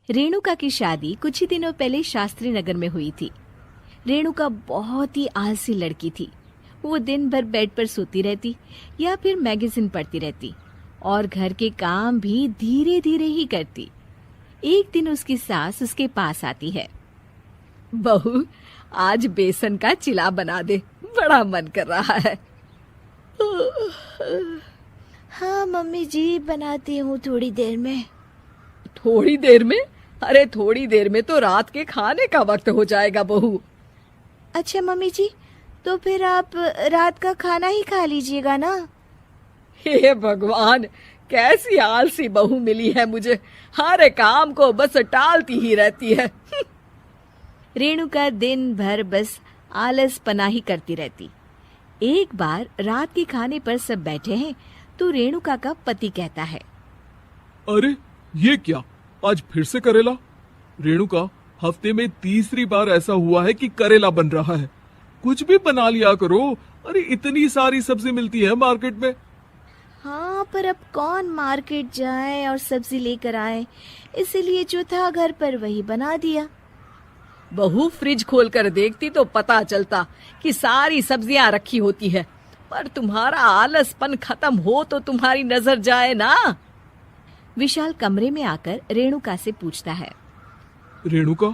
रेणुका की शादी कुछ ही दिनों पहले शास्त्री नगर में हुई थी। रेणुका बहुत ही आलसी लड़की थी। वो दिन भर बेड पर सोती रहती या फिर मैगजीन पढ़ती रहती और घर के काम भी धीरे धीरे ही करती। एक दिन उसकी सास उसके पास आती है। बहू, आज बेसन का चिला बना दे, बड़ा मन कर रहा है। हाँ मम्मी जी, बनाती हूँ थोड़ी देर में। थोड़ी देर में? अरे थोड़ी देर में तो रात के खाने का वक्त हो जाएगा बहू। अच्छा मम्मी जी, तो फिर आप रात का खाना ही खा लीजिएगा ना। हे भगवान, कैसी आलसी बहू मिली है मुझे, हर काम को बस टालती ही रहती है। रेणुका दिन भर बस आलसपना ही करती रहती। एक बार रात के खाने पर सब बैठे हैं तो रेणुका का पति कहता है, अरे ये क्या, आज फिर से करेला? रेणुका, हफ्ते में तीसरी बार ऐसा हुआ है कि करेला बन रहा है। कुछ भी बना लिया करो। अरे इतनी सारी सब्जी मिलती है मार्केट में। हाँ, पर अब कौन मार्केट जाए और सब्जी लेकर आए, इसीलिए जो था घर पर वही बना दिया। बहू, फ्रिज खोल कर देखती तो पता चलता कि सारी सब्जियां रखी होती है, पर तुम्हारा आलसपन खत्म हो तो तुम्हारी नजर जाए ना। विशाल कमरे में आकर रेणुका से पूछता है, रेणुका,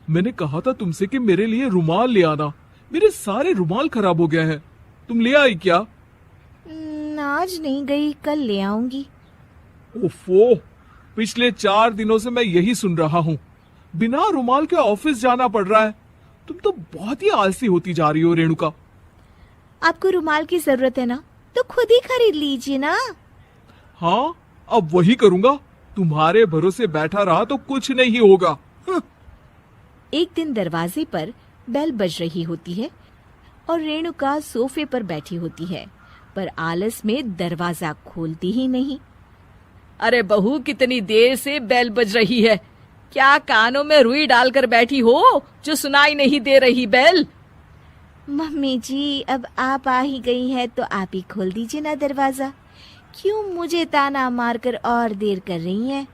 मैंने कहा था तुमसे कि मेरे लिए रुमाल ले आना। मेरे सारे रुमाल खराब हो गए हैं। तुम ले आई क्या? आज नहीं गई, कल ले आऊंगी। ओफो, पिछले 4 दिनों से मैं यही सुन रहा हूँ। बिना रुमाल के ऑफिस जाना पड़ रहा है। तुम तो बहुत ही आलसी होती जा रही हो रेणुका। आपको रुमाल की जरूरत है ना, तो खुद ही खरीद लीजिए ना। हाँ, अब वही करूंगा। तुम्हारे भरोसे बैठा रहा तो कुछ नहीं होगा। एक दिन दरवाजे पर बेल बज रही होती है और रेणुका सोफे पर बैठी होती है, पर आलस में दरवाजा खोलती ही नहीं। अरे बहू, कितनी देर से बेल बज रही है? क्या कानों में रुई डालकर बैठी हो जो सुनाई नहीं दे रही बेल? मम्मी जी, अब आप आ ही गई है तो आप ही खोल दीजिए ना दरवाजा। क्यों मुझे ताना मारकर और देर कर रही हैं?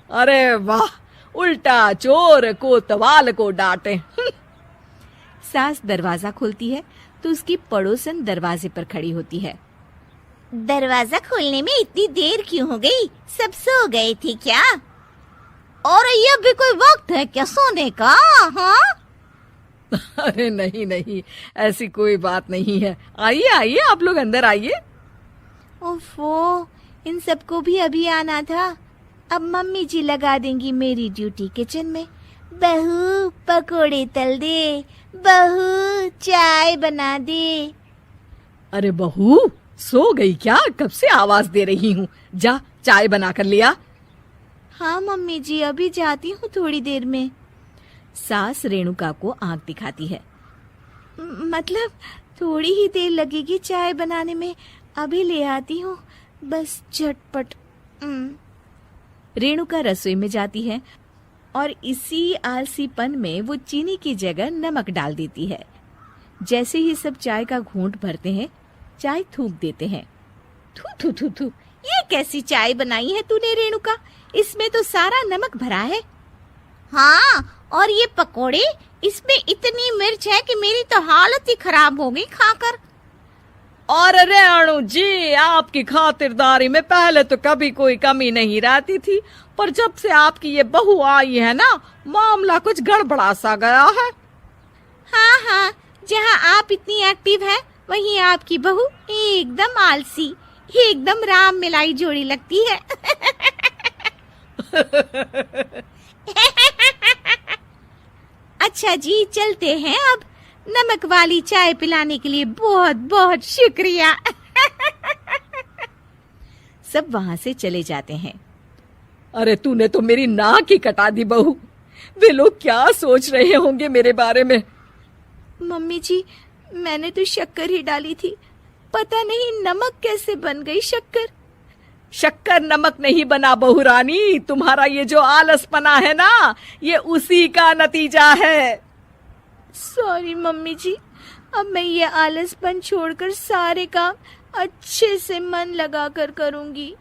अरे वाह, उल्टा चोर कोतवाल को डांटे। सास दरवाजा खोलती है तो उसकी पड़ोसन दरवाजे पर खड़ी होती है। दरवाजा खोलने में इतनी देर क्यों हो गई? सब सो गए थे क्या? और ये भी कोई वक्त है क्या सोने का? हाँ? अरे नहीं नहीं, ऐसी कोई बात नहीं है। आइए आइए, आप लोग अंदर आइए। ओफो, इन सबको भी अभी आना था। अब मम्मी जी लगा देंगी मेरी ड्यूटी किचन में। बहू पकोड़े तल दे, बहू चाय बना दे। अरे बहू, सो गई क्या? कब से आवाज दे रही हूँ, जा चाय बना कर लिया। हाँ मम्मी जी, अभी जाती हूँ थोड़ी देर में। सास रेणुका को आंख दिखाती है। मतलब थोड़ी ही देर लगेगी चाय बनाने में, अभी ले आती हूँ, बस झटपट। रेणुका रसोई में जाती है और इसी आलसीपन में वो चीनी की जगह नमक डाल देती है। जैसे ही सब चाय का घूंट भरते हैं, चाय थूक देते हैं। थू थू थू थू, ये कैसी चाय बनाई है तूने रेणुका? इसमें तो सारा नमक भरा है। हाँ, और ये पकोड़े, इसमें इतनी मिर्च है कि मेरी तो हालत ही खराब हो गई खाकर। और रेणु जी, आपकी खातिरदारी में पहले तो कभी कोई कमी नहीं रहती थी, पर जब से आपकी ये बहू आई है ना, मामला कुछ गड़बड़ा सा गया है। हाँ हाँ, जहाँ आप इतनी एक्टिव हैं, वहीं आपकी बहू एकदम आलसी, एकदम राम मिलाई जोड़ी लगती है। अच्छा जी, चलते हैं अब। नमक वाली चाय पिलाने के लिए बहुत बहुत शुक्रिया। सब वहां से चले जाते हैं। अरे तूने तो मेरी नाक ही कटा दी बहू। वे लोग क्या सोच रहे होंगे मेरे बारे में? मम्मी जी, मैंने तो शक्कर ही डाली थी, पता नहीं नमक कैसे बन गई शक्कर। शक्कर नमक नहीं बना बहू रानी, तुम्हारा ये जो आलसपना है ना, ये उसी का नतीजा है। सॉरी मम्मी जी, अब मैं ये आलसपन छोड़कर सारे काम अच्छे से मन लगाकर करूंगी।